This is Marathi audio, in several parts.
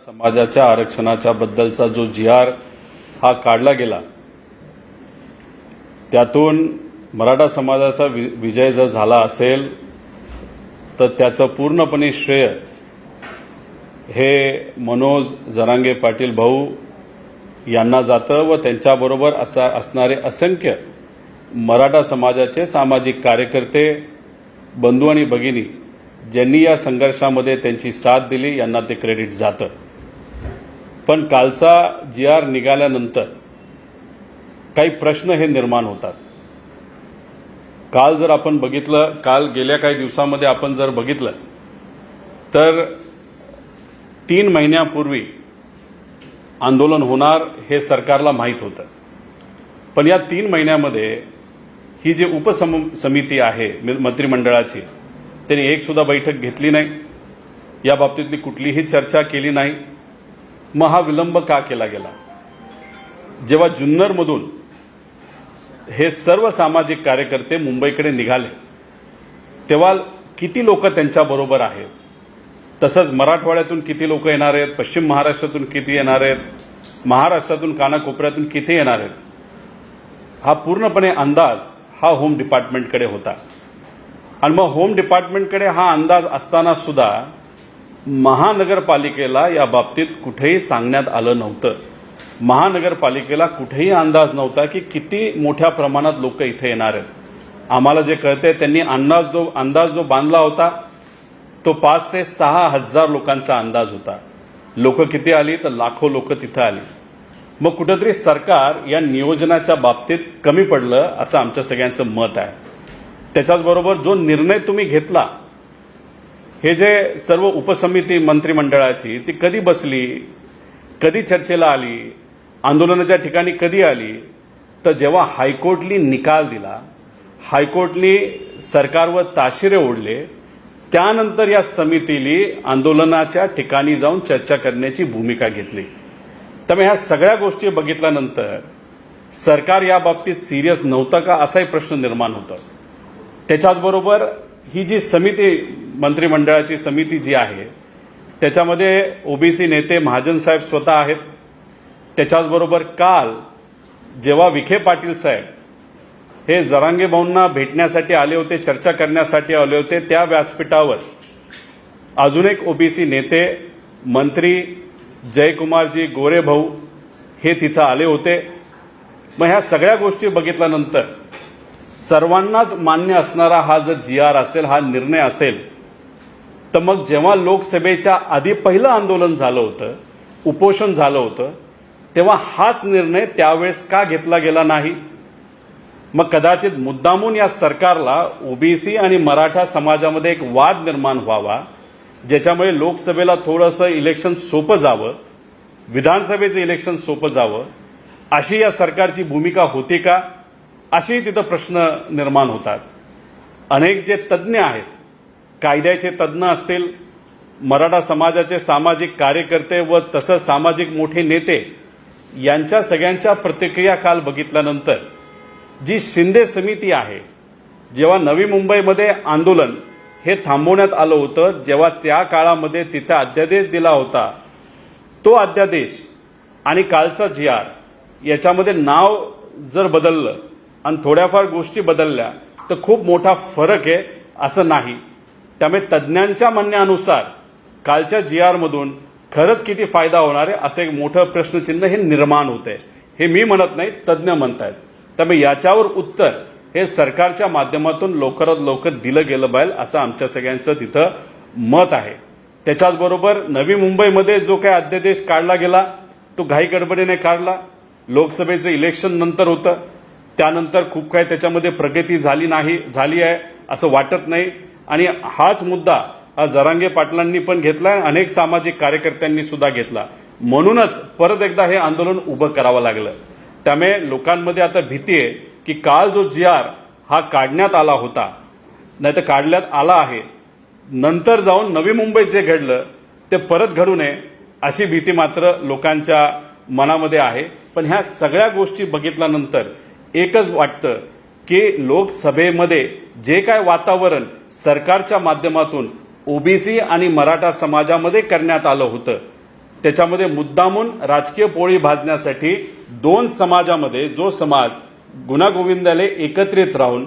समाजाच्या आरक्षणाच्या बद्दलचा जो जी.आर. हा काढला गेला, त्यातून मराठा समाजाचा विजय जर झाला असेल तर त्याचं पूर्णपणे श्रेय हे मनोज जरांगे पाटील भाऊ यांना जातं व त्यांच्याबरोबर असणारे असंख्य मराठा समाजाचे सामाजिक कार्यकर्ते, बंधू आणि भगिनी ज्यांनी या संघर्षामध्ये त्यांची साथ दिली यांना ते क्रेडिट जातं. पण कालचा जी.आर. निघाल्यानंतर काही प्रश्न हे निर्माण होतात. काल जर आपण बघितलं, काल गेल्या काही दिवसामध्ये आपण जर बघितलं तर 3 महिन्यापूर्वी आंदोलन होणार हे सरकारला माहीत होतं. पण या 3 महिन्यामध्ये ही जी उपसमिती आहे मंत्रिमंडळाची, त्यांनी एक सुद्धा बैठक घेतली नाही, या बाबतीतली कुठलीही चर्चा केली नाही. मग हा विलंब का केला गेला? जेव्हा जुन्नरमधून हे सर्व सामाजिक कार्यकर्ते मुंबईकडे निघाले तेव्हा किती लोक त्यांच्याबरोबर आहेत, तसंच मराठवाड्यातून किती लोक येणार आहेत, पश्चिम महाराष्ट्रातून किती येणार आहेत, महाराष्ट्रातून कानाकोपऱ्यातून किती येणार आहेत, हा पूर्णपणे अंदाज हा होम डिपार्टमेंटकडे होता. आणि मग होम डिपार्टमेंटकडे हा अंदाज असताना सुद्धा महानगरपालिकेला या बाबतीत कुठेही सांगण्यात आलं नव्हतं. महानगरपालिकेला कुठेही अंदाज नव्हता की किती मोठ्या प्रमाणात लोक इथे येणार आहेत. आम्हाला जे कळतंय त्यांनी अंदाज जो बांधला होता तो 5 ते 6 हजार लोकांचा अंदाज होता. लोक किती आली तर लाखो लोक तिथे आली. मग कुठेतरी सरकार या नियोजनाच्या बाबतीत कमी पडलं असं आमच्या सगळ्यांचं मत आहे. त्याच्याचबरोबर जो निर्णय तुम्ही घेतला, हे जे सर्व उपसमिती मंत्रिमंडळाची ती कधी बसली, कधी चर्चेला आली, आंदोलनाच्या ठिकाणी कधी आली, तर जेव्हा हायकोर्टनी निकाल दिला, हायकोर्टनी सरकारवर ताशिरे ओढले, त्यानंतर या समितीने आंदोलनाच्या ठिकाणी जाऊन चर्चा करण्याची भूमिका घेतली. त्यामुळे ह्या सगळ्या गोष्टी बघितल्यानंतर सरकार या बाबतीत सिरियस नव्हतं का असाही प्रश्न निर्माण होतो. त्याच्याचबरोबर ही जी समिती, मंत्रिमंडळाची समिती जी आहे, त्याच्यामध्ये ओबीसी नेते महाजन साहेब स्वतः आहेत. त्याच्याचबरोबर काल जेव्हा विखे पाटील साहेब हे जरांगे भाऊंना भेटण्यासाठी आले होते, चर्चा करण्यासाठी आले होते, त्या व्यासपीठावर अजून एक ओबीसी नेते मंत्री जयकुमारजी गोरे भाऊ हे तिथं आले होते. मग ह्या सगळ्या गोष्टी बघितल्यानंतर सर्वांनाच मान्य असणारा हा जर जी.आर. असेल, हा निर्णय असेल, तर मग जेव्हा लोकसभेच्या आधी पहिलं आंदोलन झालं होतं, उपोषण झालं होतं, तेव्हा हाच निर्णय त्यावेळेस का घेतला गेला नाही? मग कदाचित मुद्दामून या सरकारला ओबीसी आणि मराठा समाजामध्ये एक वाद निर्माण व्हावा, ज्याच्यामुळे लोकसभेला थोडंसं इलेक्शन सोपं जावं, विधानसभेचं इलेक्शन सोपं जावं, अशी या सरकारची भूमिका होती का, अशी तिथं प्रश्न निर्माण होतात. अनेक जे तज्ज्ञ आहेत, कायद्याचे तज्ज्ञ असतील, मराठा समाजाचे सामाजिक कार्यकर्ते व तसंच सामाजिक मोठे नेते, यांच्या सगळ्यांच्या प्रतिक्रिया काल बघितल्यानंतर जी शिंदे समिती आहे, जेव्हा नवी मुंबईमध्ये आंदोलन हे थांबवण्यात आलं होतं, जेव्हा त्या काळामध्ये तिथे अध्यादेश दिला होता, तो अध्यादेश आणि कालचा जी.आर. याच्यामध्ये नाव जर बदललं आणि थोड्याफार गोष्टी बदलल्या तर खूप मोठा फरक आहे असं नाही. त्यामुळे तज्ज्ञांच्या म्हणण्यानुसार कालच्या जी.आर.मधून खरंच किती फायदा होणार आहे असं एक मोठं प्रश्नचिन्ह हे निर्माण होतंय. हे मी म्हणत नाही, तज्ज्ञ म्हणतायत. त्यामुळे याच्यावर उत्तर हे सरकारच्या माध्यमातून लवकरात लवकर दिलं गेलं पाहिजे असं आमच्या सगळ्यांचं तिथं मत आहे. त्याच्याचबरोबर नवी मुंबईमध्ये जो काही अध्यादेश काढला गेला तो घाई गडबडीने काढला. लोकसभेचं इलेक्शन नंतर होतं, त्यानंतर खूप काही त्याच्यामध्ये प्रगती झाली आहे असं वाटत नाही. आणि हाच मुद्दा हा जरांगे पाटलांनी पण घेतला, अनेक सामाजिक कार्यकर्त्यांनी सुद्धा घेतला. म्हणूनच परत एकदा हे आंदोलन उभं करावं लागलं. त्यामुळे लोकांमध्ये आता भीती आहे की काल जो जी.आर. हा काढण्यात आला होता, नाही तर काढण्यात आला आहे, नंतर जाऊन नवी मुंबईत जे घडलं ते परत घडू नये अशी भीती मात्र लोकांच्या मनामध्ये आहे. पण ह्या सगळ्या गोष्टी बघितल्यानंतर एकच वाटतं की लोकसभेमध्ये जे काय वातावरण सरकारच्या माध्यमातून ओबीसी आणि मराठा समाजामध्ये करण्यात आलं होतं, त्याच्यामध्ये मुद्दामून राजकीय पोळी भाजण्यासाठी दोन समाजामध्ये जो समाज गुण्यागोविंदाने एकत्रित राहून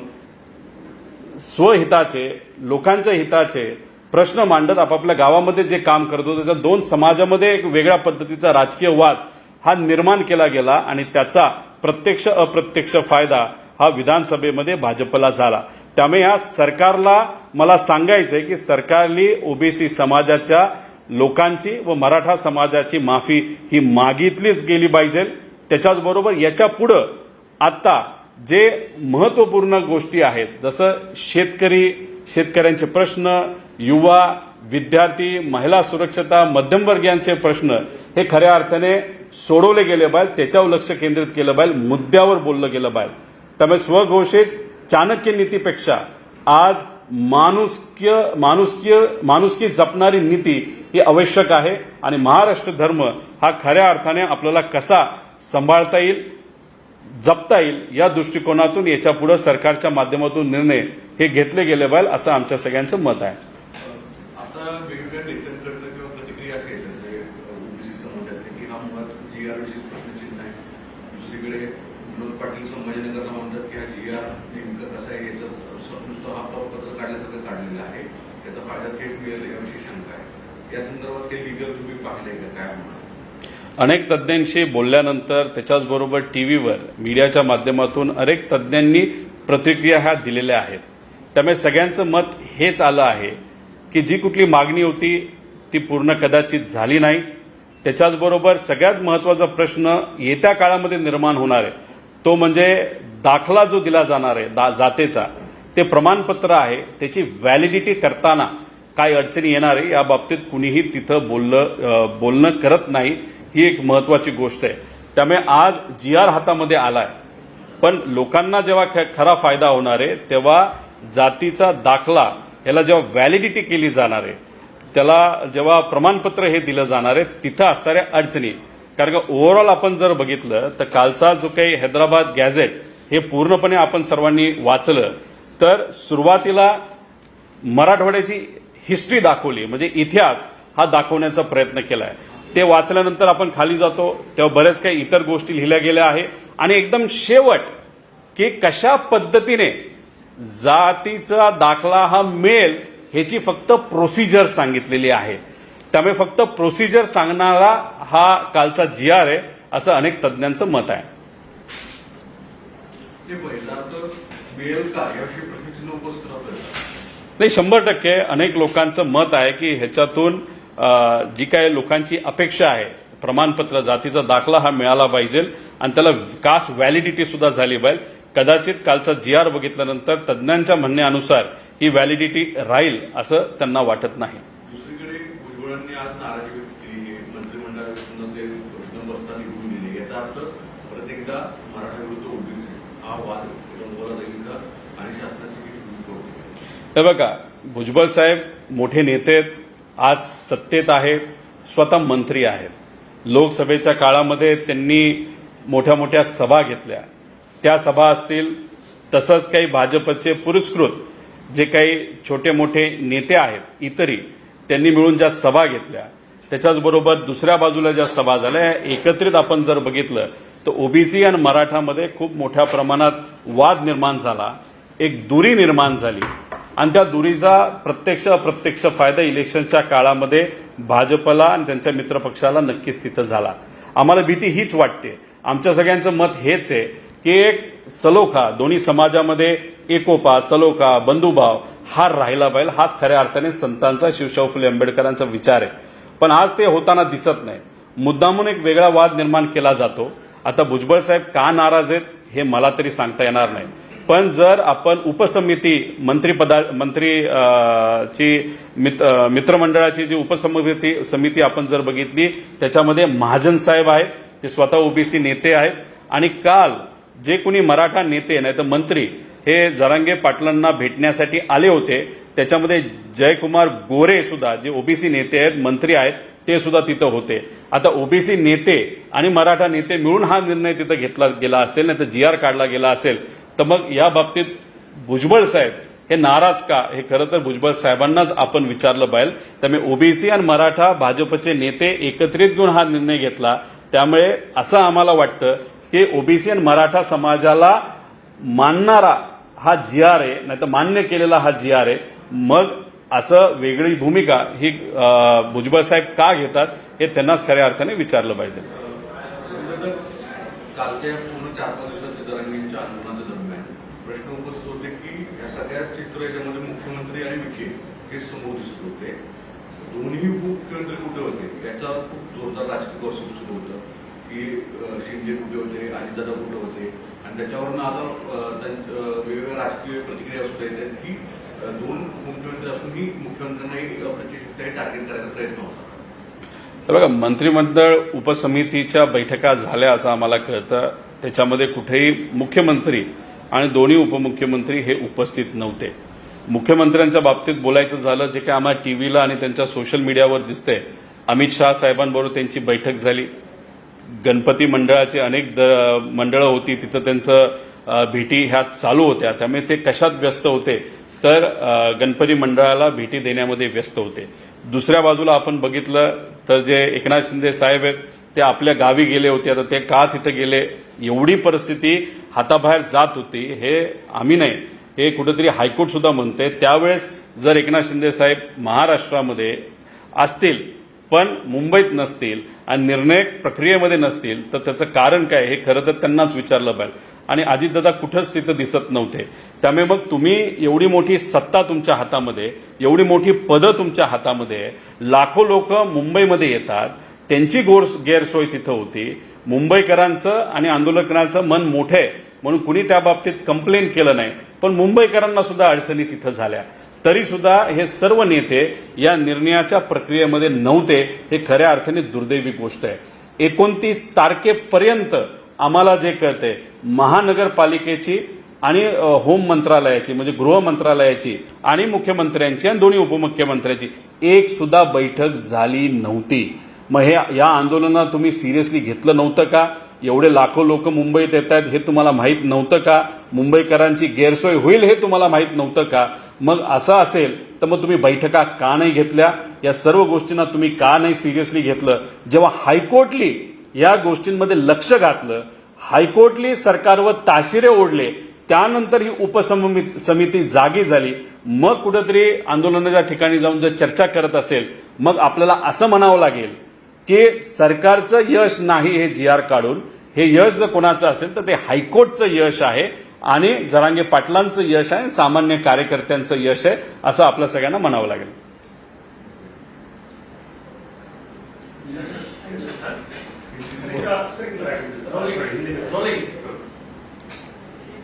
स्वहिताचे लोकांच्या हिताचे प्रश्न मांडत आपापल्या गावामध्ये जे काम करत होते त्या दोन समाजामध्ये एक वेगळ्या पद्धतीचा राजकीय वाद हा निर्माण केला गेला आणि त्याचा प्रत्यक्ष अप्रत्यक्ष फायदा हा विधानसभेमध्ये भाजपला झाला. त्यामुळे या सरकारला मला सांगायचं आहे की सरकारने ओबीसी समाजाच्या लोकांची व मराठा समाजाची माफी ही मागितलीच गेली पाहिजे. त्याच्याचबरोबर याच्या पुढं आता जे महत्त्वपूर्ण गोष्टी आहेत जसं शेतकऱ्यांचे प्रश्न, युवा, विद्यार्थी, महिला सुरक्षता, मध्यमवर्गीयांचे प्रश्न हे खऱ्या अर्थाने सोडवले गेले पाहिजे. त्याच्यावर लक्ष केंद्रित केलं पाहिजे, मुद्द्यावर बोललं गेलं पाहिजे. त्यामुळे स्वघोषित चाणक्य नीतीपेक्षा आज माणुसकी जपणारी नीती ही आवश्यक आहे आणि महाराष्ट्र धर्म हा खऱ्या अर्थाने आपल्याला कसा सांभाळता येईल, जपता येईल या दृष्टिकोनातून याच्या पुढे सरकारच्या माध्यमातून निर्णय हे घेतले गेले पाहिजे असं आमच्या सगळ्यांचं मत आहे. आता वेगवेगळ्या नेत्यांकडनं किंवा प्रतिक्रिया अशा येतात ओबीसी समाजातल्या की हा मुळात GR विषयी प्रश्नचिन्ह आहे. दुसरीकडे विनोद पाटील संभाजीनगरला म्हणतात की हा GR नेमकं कसं आहे याचं नुसतं हा पत्र काढल्यासारखं काढलेलं आहे, त्याचा फायदा थेट मिळेल याविषयी शंका आहे. या संदर्भात काही लिगल तुम्ही पाहिलंय का, काय म्हणा? अनेक तज्ज्ञांशी बोलल्यानंतर त्याच्याचबरोबर टीव्हीवर मीडियाच्या माध्यमातून अनेक तज्ज्ञांनी प्रतिक्रिया ह्या दिलेल्या आहेत. त्यामुळे सगळ्यांचं मत हेच आलं आहे की जी कुठली मागणी होती ती पूर्ण कदाचित झाली नाही. त्याच्याचबरोबर सगळ्यात महत्त्वाचा प्रश्न येत्या काळामध्ये निर्माण होणार आहे तो म्हणजे दाखला जो दिला जाणार आहे जातेचा ते प्रमाणपत्र आहे त्याची व्हॅलिडिटी करताना काय अडचणी येणार आहे या बाबतीत कुणीही तिथं बोलणं करत नाही. ही एक महत्त्वाची गोष्ट आहे. त्यामुळे आज GR हातामध्ये आलाय पण लोकांना जेव्हा खरा फायदा होणार आहे तेव्हा जातीचा दाखला याला जेव्हा व्हॅलिडिटी केली जाणार आहे त्याला जेव्हा प्रमाणपत्र हे दिलं जाणार आहे तिथं असणाऱ्या अडचणी, कारण का ओव्हरऑल आपण जर बघितलं तर कालचा जो काही हैदराबाद गॅझेट हे पूर्णपणे आपण सर्वांनी वाचलं तर सुरुवातीला मराठवाड्याची हिस्ट्री दाखवली म्हणजे इतिहास हा दाखवण्याचा प्रयत्न केलाय. ते वाचल्यानंतर आपण खाली जातो तेव्हा बरेच काही इतर गोष्टी लिहिल्या गेल्या आहे आणि एकदम शेवट की कशा पद्धतीने जातीचा दाखला हा मिळेल ह्याची फक्त प्रोसिजर सांगितलेली आहे. त्यामुळे फक्त प्रोसिजर सांगणारा हा कालचा GR आहे असं अनेक तज्ज्ञांचं मत आहे. नाही 100% अनेक लोकांचं मत आहे की ह्याच्यातून जी काही लोकांची अपेक्षा आहे प्रमाणपत्र जातीचा दाखला हा मिळाला पाहिजे आणि त्याला कास्ट व्हॅलिडिटी सुद्धा झाली पाहिजे. कदाचित कालचा GR बघितल्यानंतर तज्ज्ञांच्या म्हणण्यानुसार ही व्हॅलिडिटी राहील असं त्यांना वाटत नाही. दुसरीकडे भुजबळांनी आज नाराजी व्यक्त केली आहे मंत्रिमंडळात बसता निघून दिली. याचा अर्थ परत एकदा मराठा विरुद्ध ओबीसी हा वाद रंगवला जाईल का आणि शासनाची किती भूमिका होती? हे बघा भुजबळ साहेब मोठे नेते आहेत, आज सत्तेत आहेत, स्वतः मंत्री आहेत. लोकसभेच्या काळामध्ये त्यांनी मोठ्या मोठ्या सभा घेतल्या. त्या सभा असतील तसंच काही भाजपचे पुरस्कृत जे काही छोटे मोठे नेते आहेत इतरही त्यांनी मिळून ज्या सभा घेतल्या त्याच्याचबरोबर दुसऱ्या बाजूला ज्या सभा झाल्या एकत्रित आपण जर बघितलं तर ओबीसी आणि मराठामध्ये खूप मोठ्या प्रमाणात वाद निर्माण झाला, एक दुरी निर्माण झाली आणि त्या दुरीचा प्रत्यक्ष अप्रत्यक्ष फायदा इलेक्शनच्या काळामध्ये भाजपला आणि त्यांच्या मित्रपक्षाला नक्कीच तिथं झाला. आम्हाला भीती हीच वाटते. आमच्या सगळ्यांचं मत हेच आहे की एक सलोखा दोन्ही समाजामध्ये एकोपा सलोखा बंधुभाव हा राहिला पाहिजे. हाच खऱ्या अर्थाने संतांचा शिवशाहू फुले आंबेडकरांचा विचार आहे. पण आज ते होताना दिसत नाही. मुद्दामून एक वेगळा वाद निर्माण केला जातो. आता भुजबळ साहेब का नाराज आहेत हे मला तरी सांगता येणार नाही. पण जर आपण उपसमिती मित्रमंडळाची जी उपसमिती आपण जर बघितली त्याच्यामध्ये महाजन साहेब आहेत, ते स्वतः ओबीसी नेते आहेत आणि काल जे कोणी मराठा नेते नाही तर मंत्री हे जरांगे पाटलांना भेटण्यासाठी आले होते त्याच्यामध्ये जयकुमार गोरे सुद्धा जे ओबीसी नेते आहेत मंत्री आहेत ते सुद्धा तिथं होते. आता ओबीसी नेते आणि मराठा नेते मिळून हा निर्णय तिथं घेतला गेला असेल नाही तर GR काढला गेला असेल तर मग या बाबतीत भुजबळ साहेब हे नाराज का, हे खरं तर भुजबळ साहेबांनाच आपण विचारलं पाहिजे. त्यामुळे ओबीसी आणि मराठा भाजपचे नेते एकत्रित घेऊन हा निर्णय घेतला. त्यामुळे असं आम्हाला वाटतं की ओबीसी आणि मराठा समाजाला मानणारा हा जी आर आहे, नाही तर मान्य केलेला हा जी आर आहे. मग असं वेगळी भूमिका ही भुजबळ साहेब का घेतात हे त्यांनाच खऱ्या अर्थाने विचारलं पाहिजे. कालच्या पूर्ण 4-5 दिवसाच्या जरांगींच्या आंदोलनाच्या दरम्यान प्रश्न उपस्थित होते की या सगळ्या चित्र याच्यामध्ये मुख्यमंत्री आणि विखे हे समोर दिसत होते. दोन्ही मुख्यमंत्री कुठे होते याचा खूप जोरदार राजकीय गॉसिप सुरू होतं की शिंदे कुठे होते, अजितदादा कुठे होते, आणि त्याच्यावरून आता वेगवेगळ्या राजकीय प्रतिक्रिया सुद्धा येतात की दोन मुख्यमंत्री असूनही मुख्यमंत्र्यांनाही प्रतिष्ठित टार्गेट करायचा प्रयत्न होता. बघा, मंत्रिमंडळ उपसमितीच्या बैठका झाल्या असं आम्हाला कळतं. त्याच्यामध्ये कुठेही मुख्यमंत्री आणि दोन्ही उपमुख्यमंत्री हे उपस्थित नव्हते. मुख्यमंत्र्यांच्या बाबतीत बोलायचं झालं, जे काही आम्हाला टीव्हीला आणि त्यांच्या सोशल मीडियावर दिसतंय, अमित शहा साहेबांबरोबर त्यांची बैठक झाली. गणपती मंडळाची अनेक मंडळं होती, तिथं त्यांचं भेटी ह्या चालू होत्या. त्यामुळे ते कशात व्यस्त होते तर गणपती मंडळाला भेटी देण्यामध्ये व्यस्त होते. दुसऱ्या बाजूला आपण बघितलं तर जे एकनाथ शिंदे साहेब आहेत ते आपल्या गावी गेले होते. आता ते का तिथं गेले, एवढी परिस्थिती हाताबाहेर जात होती, हे आम्ही नाही, हे कुठेतरी हायकोर्ट सुद्धा म्हणते. त्यावेळेस जर एकनाथ शिंदे साहेब महाराष्ट्रामध्ये असतील पण मुंबईत नसतील आणि निर्णय प्रक्रियेमध्ये नसतील तर त्याचं कारण काय हे खरं तर त्यांनाच विचारलं पाहिजे. आणि अजितदादा कुठंच तिथं दिसत नव्हते. त्यामुळे मग तुम्ही एवढी मोठी सत्ता तुमच्या हातामध्ये, एवढी मोठी पदं तुमच्या हातामध्ये, लाखो लोक मुंबईमध्ये येतात, त्यांची गैरसोय तिथं होती. मुंबईकरांचं आणि आंदोलकांचं मन मोठं आहे म्हणून कुणी त्या बाबतीत कंप्लेन केलं नाही, पण मुंबईकरांना सुद्धा अडचणी तिथं झाल्या. तरी सुद्धा हे सर्व नेते या निर्णयाच्या प्रक्रियेमध्ये नव्हते. हे खऱ्या अर्थाने दुर्दैवी गोष्ट आहे. 29 तारखेपर्यंत आम्हाला जे कळतंय, महानगरपालिकेची आणि होम मंत्रालयाची म्हणजे गृह मंत्रालयाची आणि मुख्यमंत्र्यांची आणि दोन्ही उपमुख्यमंत्र्यांची एक सुद्धा बैठक झाली नव्हती. मग हे या आंदोलनाला तुम्ही सिरियसली घेतलं नव्हतं का? एवढे लाखो लोक मुंबईत येत आहेत हे तुम्हाला माहीत नव्हतं का? मुंबईकरांची गैरसोय होईल हे तुम्हाला माहीत नव्हतं का? मग असं असेल तर मग तुम्ही बैठका का नाही घेतल्या? या सर्व गोष्टींना तुम्ही का नाही सिरियसली घेतलं? जेव्हा हायकोर्टली या गोष्टींमध्ये लक्ष घातलं, हायकोर्टली सरकारवर ताशिरे ओढले, त्यानंतर ही उपसमिती जागी झाली, मग कुठेतरी आंदोलनाच्या ठिकाणी जाऊन जर चर्चा करत असेल, मग आपल्याला असं म्हणावं लागेल की सरकारचं यश नाही हे जी आर काढून, हे यश जर कोणाचं असेल तर ते हायकोर्टचं यश आहे आणि जरांगे पाटलांचं यश आहे, सामान्य कार्यकर्त्यांचं यश आहे, असं आपल्या सगळ्यांना म्हणावं लागेल.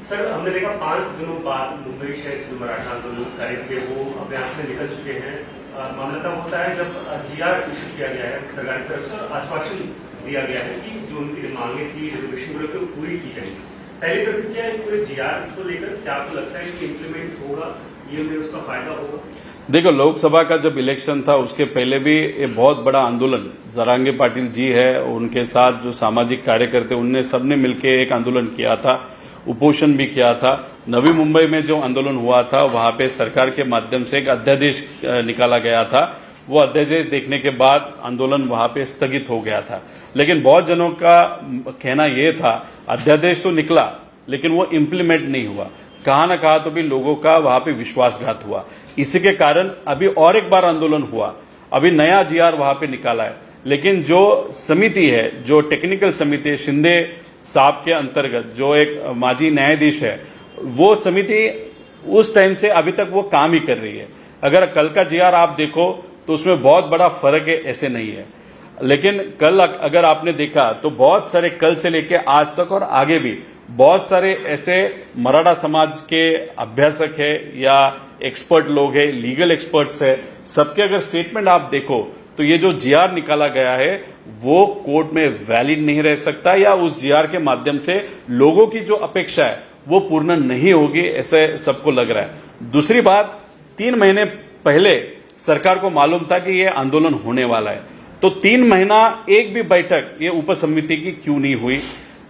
सर, हमने देखा 5 दिनों बाद मुंबई शहर से जो मराठा आंदोलनकारी थे वो अपने आप से निकल चुके हैं. मामला तब होता है जब जीआर इशू किया गया है सरकार की तरफ से, आश्वासन दिया गया है कि जो उनकी मांगे थी रिजर्वेशन को पूरी की जाएगी. पहली प्रतिक्रिया है पूरे जीआर को लेकर, क्या आपको लगता है कि इम्प्लीमेंट होगा, ये उन्हें उसका फायदा होगा? देखो, लोकसभा का जब इलेक्शन था उसके पहले भी ये बहुत बड़ा आंदोलन जरांगे पाटिल जी है, उनके साथ जो सामाजिक कार्यकर्ते उनने सबने मिलकर एक आंदोलन किया था, उपोषण भी किया था. नवी मुंबई में जो आंदोलन हुआ था वहां पे सरकार के माध्यम से एक अध्यादेश निकाला गया था. वो अध्यादेश देखने के बाद आंदोलन वहां पे स्थगित हो गया था. लेकिन बहुत जनों का कहना यह था अध्यादेश तो निकला लेकिन वो इम्प्लीमेंट नहीं हुआ. कहा न कहा तो भी लोगों का वहां पे विश्वासघात हुआ. इसी के कारण अभी और एक बार आंदोलन हुआ. अभी नया जीआर वहां पे निकाला है, लेकिन जो समिति है, जो टेक्निकल समिति है शिंदे साहब के अंतर्गत, जो एक माजी न्यायाधीश है, वो समिति उस टाइम से अभी तक वो काम ही कर रही है. अगर कल का जीआर आप देखो तो उसमें बहुत बड़ा फर्क है, ऐसे नहीं है. लेकिन कल अगर आपने देखा तो बहुत सारे, कल से लेकर आज तक और आगे भी बहुत सारे ऐसे मराठा समाज के अभ्यासक है या एक्सपर्ट लोग है, लीगल एक्सपर्ट्स है, सबके अगर स्टेटमेंट आप देखो तो ये जो जीआर निकाला गया है वो कोर्ट में वैलिड नहीं रह सकता, या उस जीआर के माध्यम से लोगों की जो अपेक्षा है वो पूर्ण नहीं होगी, ऐसे सबको लग रहा है. दूसरी बात, 3 महीने पहले सरकार को मालूम था कि ये आंदोलन होने वाला है, तो 3 महीना एक भी बैठक ये उपसमिति की क्यों नहीं हुई?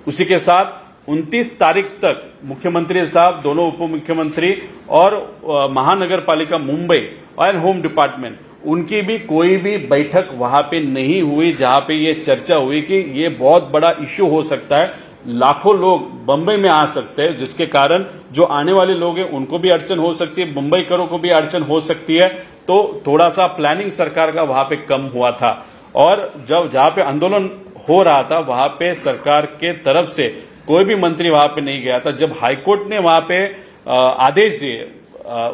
उसी के साथ 29 तारीख तक मुख्यमंत्री साहब, दोनों उप मुख्यमंत्री और महानगर पालिका मुंबई और होम डिपार्टमेंट, उनकी भी कोई भी बैठक वहां पे नहीं हुई जहां पे ये चर्चा हुई कि ये बहुत बड़ा इश्यू हो सकता है, लाखों लोग बंबई में आ सकते हैं, जिसके कारण जो आने वाले लोग हैं उनको भी अड़चन हो सकती है, मुंबईकरों को भी अड़चन हो सकती है। तो थोड़ा सा प्लानिंग सरकार का वहां पे कम हुआ था और जब जहां पे आंदोलन हो रहा था वहां पे सरकार के तरफ से कोई भी मंत्री वहां पे नहीं गया था। जब हाईकोर्ट ने वहां पे आदेश दिए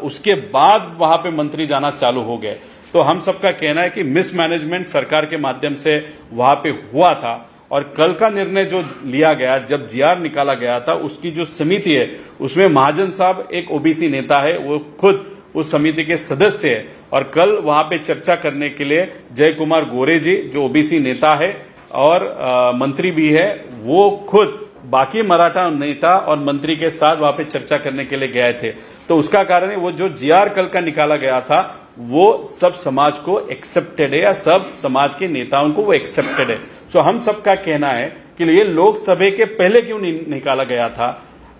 उसके बाद वहां पे मंत्री जाना चालू हो गए। तो हम सबका कहना है कि मिसमैनेजमेंट सरकार के माध्यम से वहां पे हुआ था और कल का निर्णय जो लिया गया, जब जीआर निकाला गया था, उसकी जो समिति है उसमें महाजन साहब एक ओबीसी नेता है, वो खुद उस समिति के सदस्य है और कल वहां पे चर्चा करने के लिए जय कुमार गोरे जी जो ओबीसी नेता है और मंत्री भी है, वो खुद बाकी मराठा नेता और मंत्री के साथ वहां पे चर्चा करने के लिए गए थे। तो उसका कारण है वो जो जीआर कल का निकाला गया था वो सब समाज को एक्सेप्टेड है या सब समाज के नेताओं को वो एक्सेप्टेड है। सो हम सबका कहना है कि ये लोकसभा के पहले क्यों नहीं निकाला गया था,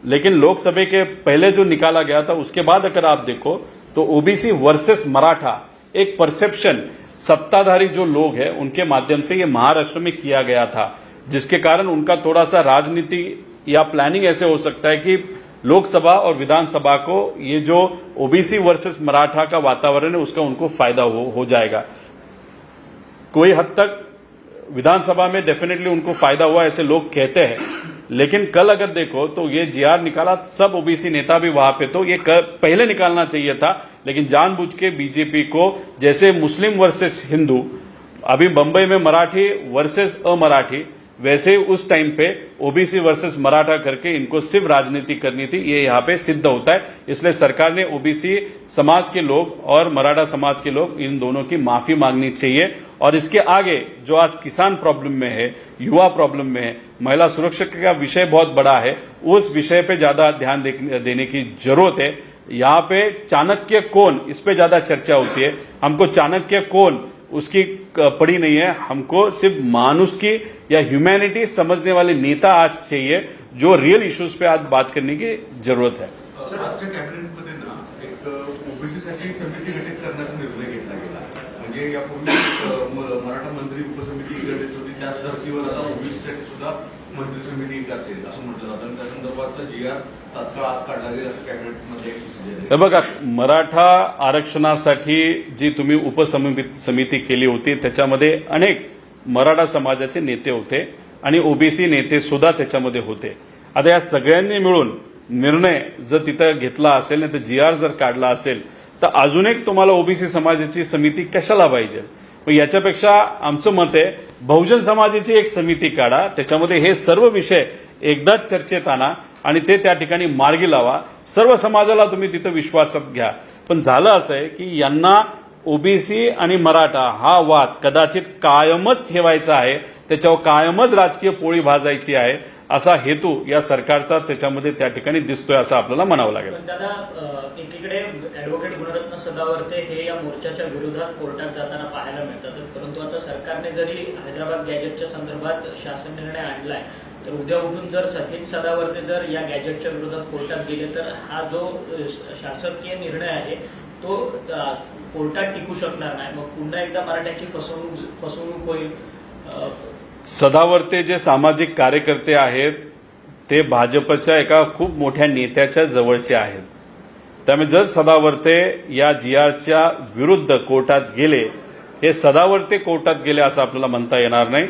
लेकिन लोकसभा के पहले जो निकाला गया था उसके बाद अगर आप देखो तो ओबीसी वर्सेस मराठा एक परसेप्शन सत्ताधारी जो लोग हैं उनके माध्यम से ये महाराष्ट्र में किया गया था, जिसके कारण उनका थोड़ा सा राजनीति या प्लानिंग ऐसे हो सकता है कि लोकसभा और विधानसभा को ये जो ओबीसी वर्सेस मराठा का वातावरण है उसका उनको फायदा हो जाएगा। कोई हद तक विधानसभा में डेफिनेटली उनको फायदा हुआ ऐसे लोग कहते हैं, लेकिन कल अगर देखो तो ये जीआर निकाला, सब ओबीसी नेता भी वहां पे, तो ये पहले निकालना चाहिए था, लेकिन जानबूझ के बीजेपी को जैसे मुस्लिम वर्सेस हिंदू, अभी बंबई में मराठी वर्सेस अमराठी, वैसे उस टाइम पे ओबीसी वर्सेस मराठा करके इनको सिर्फ राजनीति करनी थी, ये यहाँ पे सिद्ध होता है। इसलिए सरकार ने ओबीसी समाज के लोग और मराठा समाज के लोग इन दोनों की माफी मांगनी चाहिए और इसके आगे जो आज किसान प्रॉब्लम में है, युवा प्रॉब्लम में है, महिला सुरक्षा का विषय बहुत बड़ा है, उस विषय पे ज्यादा ध्यान देने की जरूरत है। यहाँ पे चाणक्य कौन, इस पे ज्यादा चर्चा होती है, हमको चाणक्य कौन उसकी पड़ी नहीं है, हमको सिर्फ मानुष की या ह्यूमैनिटी समझने वाले नेता आज चाहिए जो रियल इश्यूज पे आज बात करने की जरूरत है। सर, आजच्या कॅबिनेटमध्ये ना एक ओबीसीसाठी समिती गठीत करण्याचा निर्णय घेतला गेला, म्हणजे यापूर्वी मराठा मंत्री उपसमिती गठीत होती, त्याच धर्तीवर आता ओबीसीसाठी सुद्धा मंत्री समिती एक असेल असं म्हटलं जातं आणि त्या संदर्भातचा जीआर तात्काळ आज काढला गेला असं कॅबिनेटमध्ये एक डिसिजन आहे। बघा, मराठा आरक्षणासाठी जी तुम्ही उपसमिती केली होती त्याच्यामध्ये अनेक मराठा समाजाचे नेते होते आणि ओबीसी नेते सुद्धा त्याच्यामध्ये होते। आता या सगळ्यांनी मिळून निर्णय जर तिथं घेतला असेल नाही तर जीआर जर काढला असेल तर अजून एक तुम्हाला ओबीसी समाजाची समिती कशाला पाहिजे? याच्यापेक्षा आमचं मत आहे बहुजन समाजाची एक समिती काढा, त्याच्यामध्ये हे सर्व विषय एकदाच चर्चेत आणा आणि ते त्या ठिकाणी मार्गी लावा, सर्व समाजाला तुम्ही तिथं विश्वासात घ्या। पण झालं असं आहे की यांना ओबीसी आणि मराठा हा वाद कदाचित कायमच ठेवायचा आहे, त्याच्यावर कायमच राजकीय पोळी भाजायची आहे असा हेतू या सरकारचा त्याच्यामध्ये त्या ठिकाणी दिसतोय असं आपल्याला म्हणावं लागेल। दादा, एकीकडे ऍडव्होकेट गुणरत्न सदावर्ते हे या मोर्चाच्या विरोधात कोर्टात जाताना पाहायला मिळतात, परंतु आता सरकारने जरी हैदराबाद गॅजेटच्या संदर्भात शासन निर्णय आणलाय तर उद्या उठून जर सतीश सदावर्ते जर या गॅजेटच्या विरोधात कोर्टात गेले तर हा जो शासकीय निर्णय आहे तो कोर्टात टिकू शकणार नाही, मग पुन्हा एकदा मराठ्याची फसवणूक होईल। सदावर्ते जे सामाजिक कार्यकर्ते आहेत ते भाजपच्या एका खूप मोठ्या नेत्याच्या जवळचे आहेत, त्यामुळे जर सदावर्ते या जीआरच्या विरुद्ध कोर्टात गेले, हे सदावर्ते कोर्टात गेले असं आपल्याला म्हणता येणार नाही,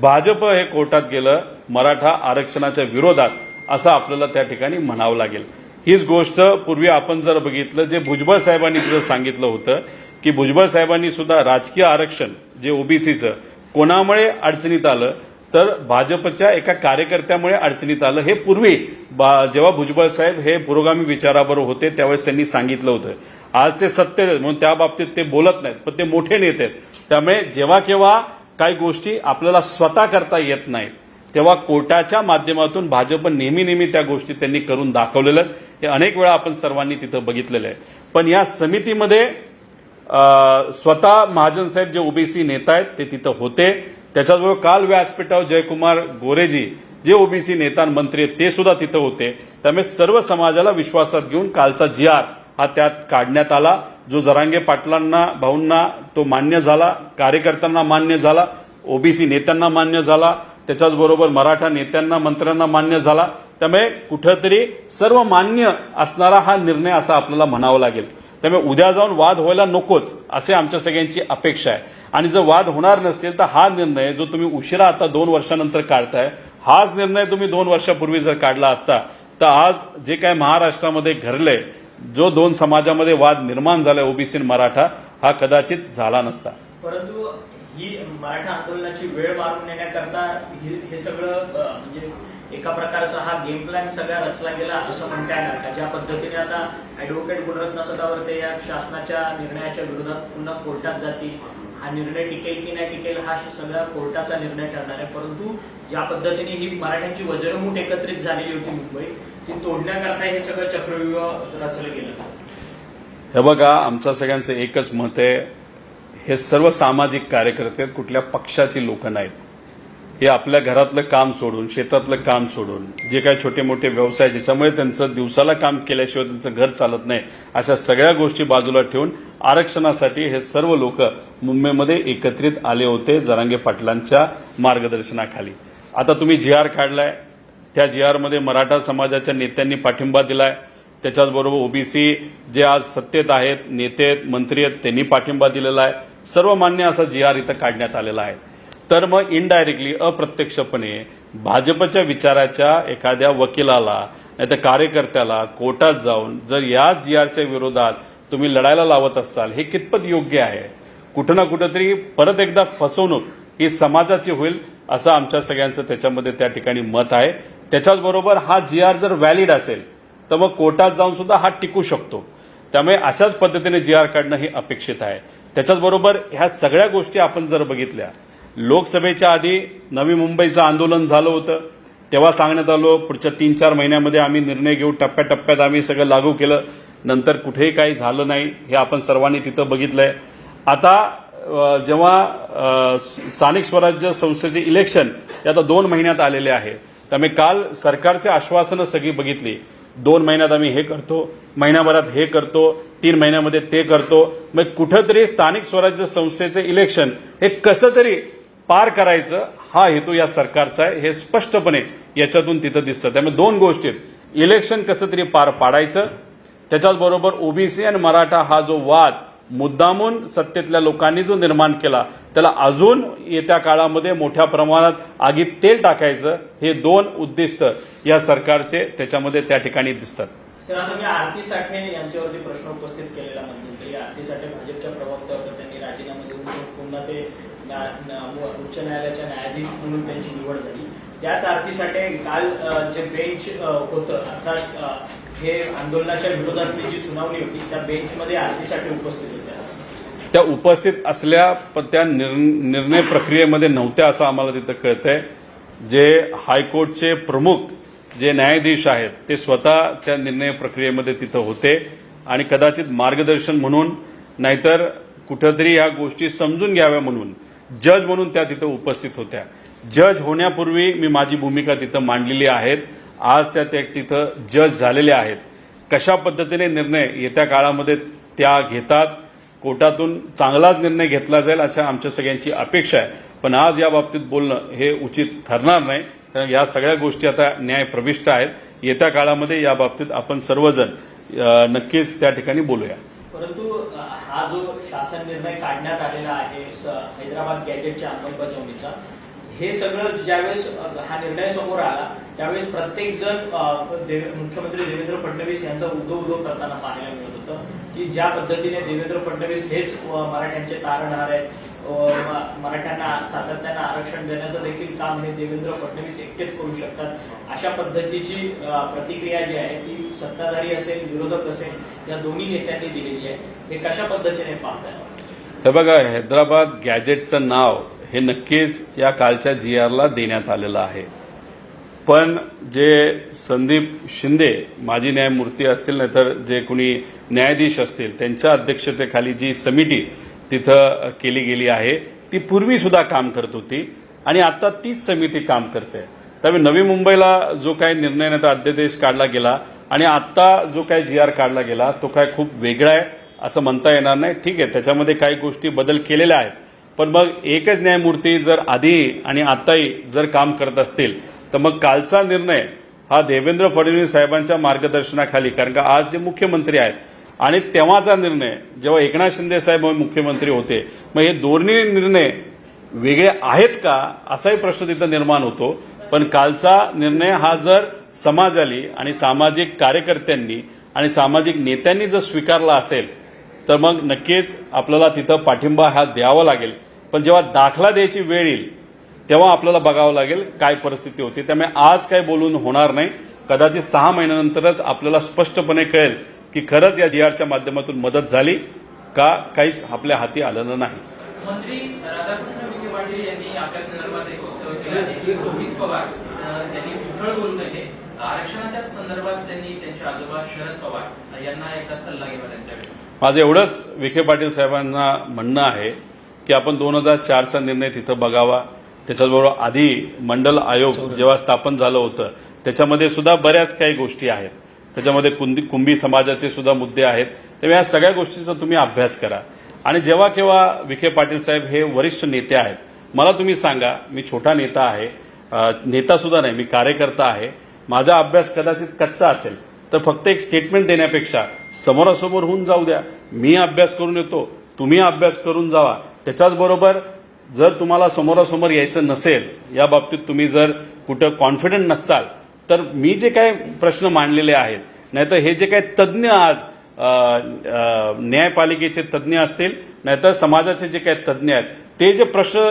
भाजप हे कोर्टात गेलं मराठा आरक्षणाच्या विरोधात असं आपल्याला त्या ठिकाणी म्हणावं लागेल। हीच गोष्ट पूर्वी आपण जर बघितलं जे भुजबळ साहेबांनी तिथं सांगितलं होतं की भुजबळ साहेबांनी सुद्धा राजकीय आरक्षण जे ओबीसीचं कोणामुळे अडचणीत आलं तर भाजपच्या एका कार्यकर्त्यामुळे अडचणीत आलं, हे पूर्वी जेव्हा भुजबळ साहेब हे पुरोगामी विचाराबरोबर होते त्यावेळेस त्यांनी सांगितलं होतं। आज ते सत्य म्हणून त्या बाबतीत ते बोलत नाहीत, पण ते मोठे नेते आहेत, त्यामुळे जेव्हा केव्हा काही गोष्टी आपल्याला स्वतः करता येत नाहीत तेव्हा कोर्टाच्या माध्यमातून भाजप नेहमी त्या गोष्टी त्यांनी करून दाखवलेलं आहे, हे अनेक वेळा आपण सर्वांनी तिथं बघितलेलं आहे। पण या समितीमध्ये स्वतः महाजन साहेब जे ओबीसी नेता आहेत ते तिथं होते, त्याच्याजवळ काल व्यासपीठावर जयकुमार गोरेजी जे ओबीसी नेता मंत्री आहेत ते सुद्धा तिथं होते. त्यामुळे सर्व समाजाला विश्वासात घेऊन कालचा GR हा त्यात काढण्यात आला. जो जरांगे पाटलांना भाऊंना तो मान्य झाला, कार्यकर्त्यांना मान्य झाला, ओबीसी नेत्यांना मान्य झाला, त्याच्याचबरोबर मराठा नेत्यांना मंत्र्यांना मान्य झाला. त्यामुळे कुठेतरी सर्व मान्य असणारा हा निर्णय असा आपल्याला म्हणावा लागेल. त्यामुळे उद्या जाऊन वाद व्हायला नकोच असे आमच्या सगळ्यांची अपेक्षा आहे. आणि जर वाद होणार नसतील तर हा निर्णय जो तुम्ही उशिरा आता 2 वर्षानंतर काढताय, हाच निर्णय तुम्ही 2 वर्षापूर्वी जर काढला असता तर आज जे काय महाराष्ट्रामध्ये घडलंय, जो 2 समाजामध्ये वाद निर्माण झालाय ओबीसी आणि मराठा, हा कदाचित झाला नसता. परंतु ही मराठा आंदोलनाची वेळ मारून नेण्याकरता हे सगळं म्हणजे एका प्रकारचा हा गेम प्लॅन सगळा रचला गेला असं म्हणता येणार का? ज्या पद्धतीने आता ऍडव्होकेट गुणरत्न सदावर्ते या शासनाच्या निर्णयाच्या विरोधात पुन्हा कोर्टात जातील, हा निर्णय टिकेल की नाही टिकेल हा सगळा कोर्टाचा निर्णय ठरणार आहे. परंतु ज्या पद्धतीने ही मराठ्यांची वज्रमूठ एकत्रित झालेली होती मुंबईत, ती तोडण्याकरता हे सगळं चक्रव्यूह रचलं गेलं. हे बघा, आमचं सगळ्यांचं एकच मत आहे, हे सर्व सामाजिक कार्यकर्ते कुठल्या पक्षाची लोक नाहीत. हे आपल्या घरातलं काम सोडून, शेतातलं काम सोडून, जे काही छोटे मोठे व्यवसाय ज्याच्यामुळे त्यांचं दिवसाला काम केल्याशिवाय त्यांचं घर चालत नाही, अशा सगळ्या गोष्टी बाजूला ठेवून आरक्षणासाठी हे सर्व लोक मुंबईमध्ये एकत्रित आले होते जरांगे पाटलांच्या मार्गदर्शनाखाली. आता तुम्ही GR काढलाय, त्या GR मध्ये मराठा समाजाच्या नेत्यांनी पाठिंबा दिलाय, त्याच्याचबरोबर ओबीसी जे आज सत्तेत आहेत, नेते आहेत, मंत्री आहेत, त्यांनी पाठिंबा दिलेला आहे. सर्वमान्य असा GR इथं काढण्यात आलेला आहे. तर मग इनडायरेक्टली, अप्रत्यक्षपणे भाजपच्या विचाराच्या एखाद्या वकिलाला नाही तर कार्यकर्त्याला कोर्टात जाऊन जर या GRच्या विरोधात तुम्ही लढायला लावत असाल, हे कितपत योग्य आहे? कुठं ना कुठंतरी परत एकदा फसवणूक ही समाजाची होईल असं आमच्या सगळ्यांचं त्याच्यामध्ये त्या ठिकाणी मत आहे. त्याच्याचबरोबर हा GR जर व्हॅलिड असेल तर मग कोर्टात जाऊन सुद्धा हा टिकू शकतो. त्यामुळे अशाच पद्धतीने GR काढणं हे अपेक्षित आहे. त्याच्याचबरोबर ह्या सगळ्या गोष्टी आपण जर बघितल्या, लोकसभेच्या आधी नवी मुंबईचं आंदोलन झालं होतं, तेव्हा सांगण्यात आलं पुढच्या 3-4 महिन्यामध्ये आम्ही निर्णय घेऊ, टप्प्याटप्प्यात आम्ही सगळं लागू केलं. नंतर कुठेही काही झालं नाही, हे आपण सर्वांनी तिथं बघितलंय. आता जेव्हा स्थानिक स्वराज्य संस्थेचे इलेक्शन हे आता 2 महिन्यात आलेले आहे, त्यामुळे काल सरकारची आश्वासनं सगळी बघितली. 2 महिन्यात आम्ही हे करतो, महिन्याभरात हे करतो, 3 महिन्यामध्ये ते करतो. मग कुठंतरी स्थानिक स्वराज्य संस्थेचे इलेक्शन हे कसं तरी पार करायचं हा हेतू या सरकारचा आहे, हे स्पष्टपणे याच्यातून तिथं दिसतं. त्यामुळे 2 गोष्टी आहेत, इलेक्शन कसं तरी पार पाडायचं, त्याच्याचबरोबर ओबीसी आणि मराठा हा जो वाद मुद्दामून सत्तेतल्या लोकांनी जो निर्माण केला, त्याला अजून येत्या काळामध्ये मोठ्या प्रमाणात आगीत तेल टाकायचं, हे 2 उद्दिष्ट या सरकारचे त्याच्यामध्ये त्या ठिकाणी दिसतात. सर, आता मी आरती साठे यांच्यावरती प्रश्न उपस्थित केलेला मध्यंतरी. आरती साठे भाजपच्या प्रवक्त्या होत्या, त्यांनी राजीनामा देऊन पुन्हा ते उच्च न्यायालयाच्या न्यायाधीश म्हणून त्यांची निवड झाली. त्याच आरती साठे काल जे बेंच होतं, अर्थात हे आंदोलनाच्या विरोधातली जी सुनावणी होती, त्या बेंचमध्ये आरती साठे उपस्थित होत्या. त्या उपस्थित असल्या पण त्या निर्णय प्रक्रियेमध्ये नव्हत्या असं आम्हाला तिथं कळतंय. जे हायकोर्टचे प्रमुख जे न्यायाधीश आहेत ते स्वतः त्या निर्णय प्रक्रियेमध्ये तिथं होते आणि कदाचित मार्गदर्शन म्हणून नाहीतर कुठंतरी या गोष्टी समजून घ्याव्या म्हणून जज म्हणून त्या तिथं उपस्थित होत्या. जज होण्यापूर्वी मी माझी भूमिका तिथं मांडलेली आहे. आज त्या तिथं जज झालेल्या आहेत. कशा पद्धतीने निर्णय येत्या काळामध्ये त्या घेतात, कोर्टातून चांगलाच निर्णय घेतला जाईल अशी आमच्या सगळ्यांची अपेक्षा आहे. पण आज या बाबतीत बोलणं हे उचित ठरणार नाही, कारण या सगळ्या गोष्टी आता न्याय प्रविष्ट आहेत. येत्या काळामध्ये या बाबतीत आपण सर्वजण नक्कीच त्या ठिकाणी बोलूया. परंतु हा जो शासन निर्णय काढण्यात आलेला आहे हैदराबाद गॅजेटच्या अंमलबजावणीचा, हे सगळं ज्यावेळेस हा निर्णय समोर आला त्यावेळेस प्रत्येक जण मुख्यमंत्री देवेंद्र फडणवीस यांचा उदो करताना पाहायला मिळत होतं की ज्या पद्धतीने देवेंद्र फडणवीस हेच मराठ्यांचे तारणहार आहेत, मराठ्यांना सातत्यानं आरक्षण देण्याचं देखील काम हे देवेंद्र फडणवीस एकटेच करू शकतात, अशा पद्धतीची प्रतिक्रिया जी आहे ती सत्ताधारी असेल विरोधक असेल या दोन्ही नेत्यांनी दिलेली आहे. हे कशा पद्धतीने पाहताय? हे बघा, हैदराबाद गॅजेटचं नाव हे नक्कीच या कालच्या GRला देण्यात आलेलं आहे. पण जे संदीप शिंदे माजी न्यायमूर्ती असतील नाहीतर जे कुणी न्यायाधीश असतील त्यांच्या अध्यक्षतेखाली जी समिती तिथं केली गेली आहे ती पूर्वी सुद्धा काम करत होती आणि आता तीच समिती काम करते. त्यामुळे नवी मुंबईला जो काही निर्णय नाही तो अध्यादेश काढला गेला आणि आता जो काही GR काढला गेला तो काय खूप वेगळा आहे असं म्हणता येणार नाही. ठीक आहे, त्याच्यामध्ये काही गोष्टी बदल केलेल्या आहेत, पण मग एकच न्यायमूर्ती जर आधी आणि आताही जर काम करत असतील तर मग कालचा निर्णय हा देवेंद्र फडणवीस साहेबांच्या मार्गदर्शनाखाली, कारण का आज जे मुख्यमंत्री आहेत आणि तेव्हाचा निर्णय जेव्हा एकनाथ शिंदे साहेब मुख्यमंत्री होते, मग हे दोन्ही निर्णय वेगळे आहेत का असाही प्रश्न तिथं निर्माण होतो. पण कालचा निर्णय हा जर समाजाली आणि सामाजिक कार्यकर्त्यांनी आणि सामाजिक नेत्यांनी जर स्वीकारला असेल तर मग नक्कीच आपल्याला तिथं पाठिंबा हा द्यावा लागेल. पण जेव्हा दाखला द्यायची वेळ येईल तेव्हा आपल्याला बघावं लागेल काय परिस्थिती होती. त्यामुळे आज काय बोलून होणार नाही. कदाचित 6 महिन्यानंतरच आपल्याला स्पष्टपणे कळेल की खरंच या GRच्या माध्यमातून मदत झाली का काहीच आपल्या हाती आलेलं नाही. मंत्री राधाकृष्ण विखे पाटील यांनी आपल्या संदर्भात एक वक्तव्य केलं आहे की रोहित पवार यांनी उथळ बोलू नये. आरक्षणाच्या संदर्भात त्यांनी त्यांचे आजोबा शरद पवार यांना एकदा सल्ला घेतला त्यांच्याकडे. माझं एवढंच विखे पाटील साहेबांना म्हणणं आहे की आपण 2004चा निर्णय तिथं बघावा. त्याच्याबरोबर आधी मंडल आयोग जेव्हा स्थापन झालं होतं त्याच्यामध्ये सुद्धा बऱ्याच काही गोष्टी आहेत. त्याच्यामध्ये कुंभी समाजाचे सुद्धा मुद्दे आहेत. तेव्हा या सगळ्या गोष्टीचा तुम्ही अभ्यास करा. आणि जेव्हा केव्हा विखे पाटील साहेब हे वरिष्ठ नेते आहेत, मला तुम्ही सांगा, मी छोटा नेता आहे, नेता सुद्धा नाही, मी कार्यकर्ता आहे. माझा अभ्यास कदाचित कच्चा असेल तर फक्त एक स्टेटमेंट देण्यापेक्षा समोरासमोर होऊन जाऊ द्या. मी अभ्यास करून येतो, तुम्ही अभ्यास करून जावा. त्याच्याचबरोबर जर तुम्हाला समोरासमोर यायचं नसेल, या बाबतीत तुम्ही जर कुठं कॉन्फिडंट नसाल तर मी जे काही प्रश्न मांडलेले आहेत, नाहीतर हे जे काही तज्ज्ञ आज न्यायपालिकेचे तज्ज्ञ असतील नाहीतर समाजाचे जे काही तज्ज्ञ आहेत ते जे प्रश्न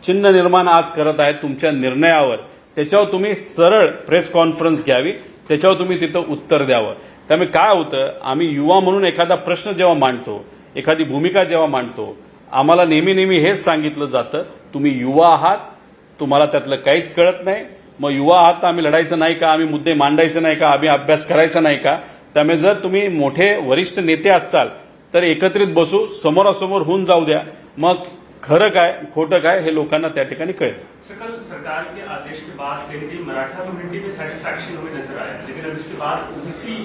चिन्ह निर्माण आज करत आहेत तुमच्या निर्णयावर, त्याच्यावर तुम्ही सरळ प्रेस कॉन्फरन्स घ्यावी, त्याच्यावर तुम्ही तिथं उत्तर द्यावं. त्यामुळे काय होतं, आम्ही युवा म्हणून एखादा प्रश्न जेव्हा मांडतो, एखादी भूमिका जेव्हा मांडतो, आम्हाला नेहमी हेच सांगितलं जातं, तुम्ही युवा आहात, तुम्हाला त्यातलं काहीच कळत नाही. मग युवा आहात तर आम्ही लढायचं नाही का, आम्ही मुद्दे मांडायचे नाही का, आम्ही अभ्यास करायचा नाही का. त्यामुळे जर तुम्ही मोठे वरिष्ठ नेते असाल तर एकत्रित बसू, समोरासमोर होऊन जाऊ द्या. मग खरं काय खोटं काय हे लोकांना त्या ठिकाणी कळेल. कल सरकार के आदेश के बाद कहीं भी मराठा कम्युनिटी में सेटिस्फैक्शन हमें नजर आया, लेकिन अब इसके बाद ओबीसी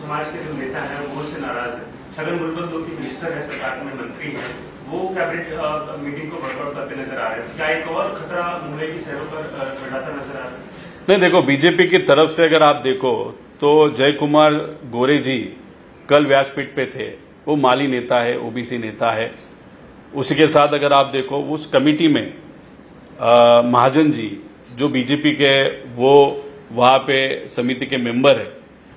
समाज के जो नेता हैं वो से नाराज है. छगन भुजबल जो कि मिनिस्टर है, सरकार में मंत्री हैं, वो कैबिनेट मीटिंग को बर्बाद करते नजर आ रहे हैं. क्या एक और खतरा मुंबई की सड़कों पर मंडराता नजर आ रहा है? नहीं, देखो, बीजेपी की तरफ से अगर आप देखो तो जय कुमार गोरे जी कल व्यासपीठ पे थे. वो माली नेता है, ओबीसी नेता है. उसी के साथ अगर आप देखो उस कमेटी में महाजन जी जो बीजेपी के वो वहां पे समिति के मेंबर है.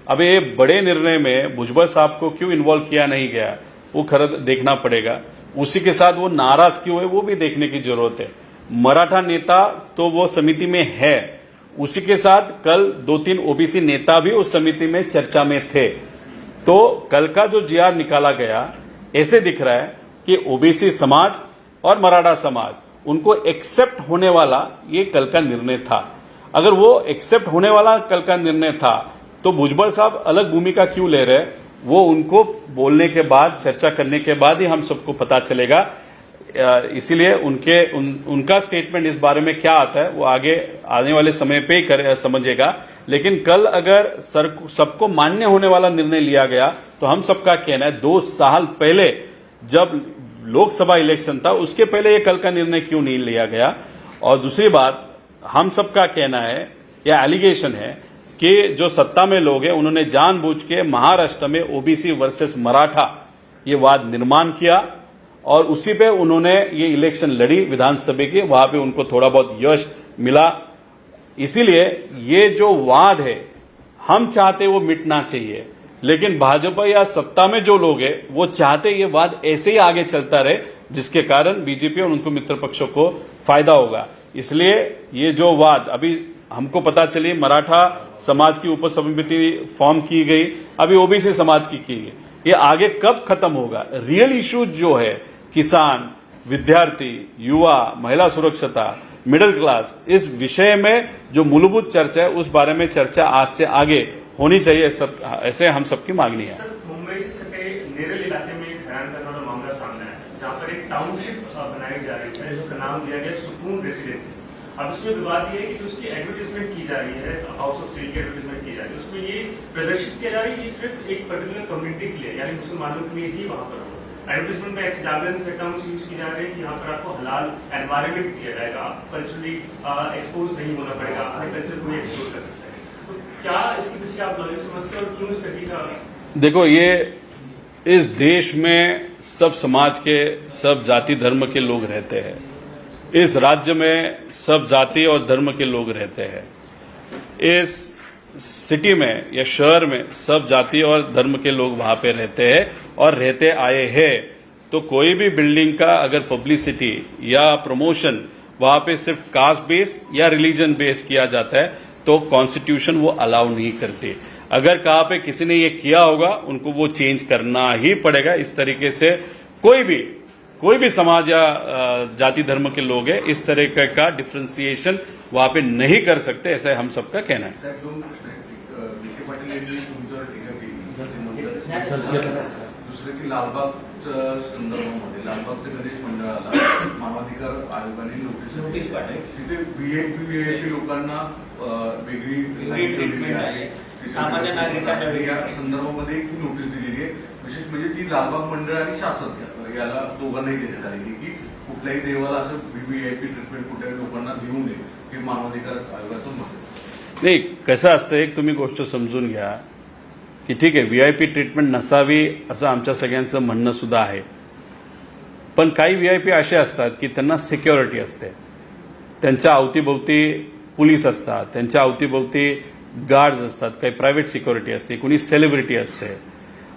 अब ये बड़े निर्णय में भुजबल साहब को क्यों इन्वॉल्व किया नहीं गया वो खरं देखना पड़ेगा. उसी के साथ वो नाराज क्यों है वो भी देखने की जरूरत है. मराठा नेता तो वो समिति में है, उसी के साथ कल 2-3 ओबीसी नेता भी उस समिति में चर्चा में थे. तो कल का जो GR निकाला गया, ऐसे दिख रहा है कि ओबीसी समाज और मराठा समाज उनको एक्सेप्ट होने वाला ये कल का निर्णय था. अगर वो एक्सेप्ट होने वाला कल का निर्णय था तो भुजबल साहब अलग भूमिका क्यों ले रहे, वो उनको बोलने के बाद, चर्चा करने के बाद ही हम सबको पता चलेगा. इसीलिए उनका स्टेटमेंट इस बारे में क्या आता है वो आगे आने वाले समय पे ही समझेगा. लेकिन कल अगर सबको मान्य होने वाला निर्णय लिया गया तो हम सबका कहना है 2 साल पहले जब लोकसभा इलेक्शन था उसके पहले ये कल का निर्णय क्यों नहीं लिया गया. और दूसरी बात, हम सबका कहना है या एलिगेशन है कि जो सत्ता में लोग हैं उन्होंने जानबूझ के महाराष्ट्र में ओबीसी वर्सेस मराठा ये वाद निर्माण किया और उसी पे उन्होंने ये इलेक्शन लड़ी विधानसभा की, वहां पे उनको थोड़ा बहुत यश मिला. इसीलिए ये जो वाद है हम चाहते वो मिटना चाहिए, लेकिन भाजपा या सत्ता में जो लोग हैं वो चाहते ये वाद ऐसे ही आगे चलता रहे जिसके कारण बीजेपी और उनको मित्र पक्षों को फायदा होगा. इसलिए ये जो वाद अभी हमको पता चली, मराठा समाज की उपसमिति फॉर्म की गई, अभी ओबीसी समाज की गई, ये आगे कब खत्म होगा. रियल इश्यूज जो है किसान, विद्यार्थी, युवा, महिला सुरक्षता, मिडिल क्लास, इस विषय में जो मूलभूत चर्चा है उस बारे में चर्चा आज से आगे होनी चाहिए. ऐसे हम सबकी मांगनी है. सर, मुंबई से सटे नेरल इलाके में एक हैरान करने वाला मामला सामने आया, जहां पर एक टाउनशिप बनाई जा रही है जिसका नाम दिया गया सुकून रेसिडेंसी. अब इस उसमें विवाद ये है कि जो उसकी एडवर्टीजमेंट की जा रही है, हाउस ऑफ सेल की एडवर्टीजमेंट की जा रही है, उसमें ये प्रदर्शित किया जा रहा है कि सिर्फ एक पर्टिकुलर कम्युनिटी के लिए, यानी मुसलमानों के लिए ही वहां पर हो। एडवर्टीजमेंट में ऐसे जागरण से टर्म्स यूज की जा रही है कि यहाँ पर आपको हलाल एनवायरमेंट दिया जाएगा, आप कल्चरली एक्सपोज नहीं होना पड़ेगा, अपने कल्चर को एक्सप्लोर कर सकते हैं। तो क्या इसके पीछे आप लॉजिक समझते हैं और क्यों इस तरीके का? देखो, ये इस देश में सब समाज के, सब जाति धर्म के लोग रहते हैं। इस राज्य में सब जाति और धर्म के लोग रहते हैं। इस सिटी में या शहर में सब जाति और धर्म के लोग वहां पे रहते हैं और रहते आए हैं। तो कोई भी बिल्डिंग का अगर पब्लिसिटी या प्रमोशन वहां पे सिर्फ कास्ट बेस या रिलीजन बेस किया जाता है तो कॉन्स्टिट्यूशन वो अलाउ नहीं करती। अगर कहाँ पे किसी ने ये किया होगा उनको वो चेंज करना ही पड़ेगा। इस तरीके से कोई भी समाज या जाति धर्म के लोग हैं इस तरह का डिफ्रेंसिएशन वहां पे नहीं कर सकते, ऐसा हम सबका कहना है। साहेब, दोन प्रश्न आहेत. विखे पाटील यांनी तुमच्यावर टीका केली. दुसरं की लालबागच्या संदर्भामध्ये लालबागच्या गणेश मंडळाला मानवाधिकार आयोगाने नोटीस पाठवली. तिथे व्हीआयपी लोकांना वेगळी ट्रीटमेंट आहे. सामान्य नागरिकांना या संदर्भामध्ये एक नोटीस दिलेली आहे. विशेष म्हणजे ती लालबाग मंडळ आणि शासन याला दोघांनाही देण्यात आलेली की कुठल्याही देवाला असं व्हीआयपी ट्रीटमेंट कुठल्याही लोकांना देऊ नये हे मानवाधिकार आयोगाचं मत आहे. नाही, कसं असतं, एक तुम्ही गोष्ट समजून घ्या की ठीक आहे व्हीआयपी ट्रीटमेंट नसावी असं आमच्या सगळ्यांचं म्हणणं सुद्धा आहे. पण काही व्हीआयपी असे असतात की त्यांना सिक्युरिटी असते, त्यांच्या अवतीभोवती पोलीस असतात, त्यांच्या अवतीभोवती गार्ड्स असतात, काही प्रायव्हेट सिक्युरिटी असते, कुणी सेलिब्रिटी असते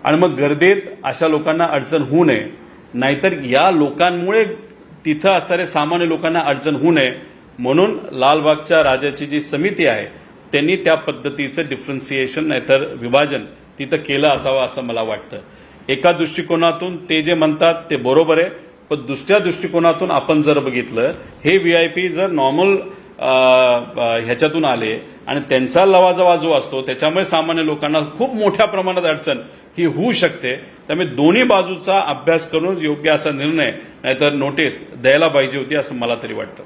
आणि मग गर्दीत अशा लोकांना अडचण होऊ नये, नाहीतर या लोकांमुळे तिथं असणाऱ्या सामान्य लोकांना अडचण होऊ नये म्हणून लालबागच्या राजाची जी समिती आहे त्यांनी त्या पद्धतीचं डिफरन्सिएशन नाहीतर विभाजन तिथं केलं असावं असं मला वाटतं. एका दृष्टिकोनातून ते जे म्हणतात ते बरोबर आहे, पण दुसऱ्या दृष्टिकोनातून आपण जर बघितलं हे व्हीआयपी जर नॉर्मल ह्याच्यातून आले आणि त्यांचा लवाजवा जो असतो त्याच्यामुळे सामान्य लोकांना खूप मोठ्या प्रमाणात अडचण ही होऊ शकते. त्यामुळे दोन्ही बाजूचा अभ्यास करून योग्य असा निर्णय नाहीतर नोटीस द्यायला पाहिजे होती असं मला तरी वाटतं.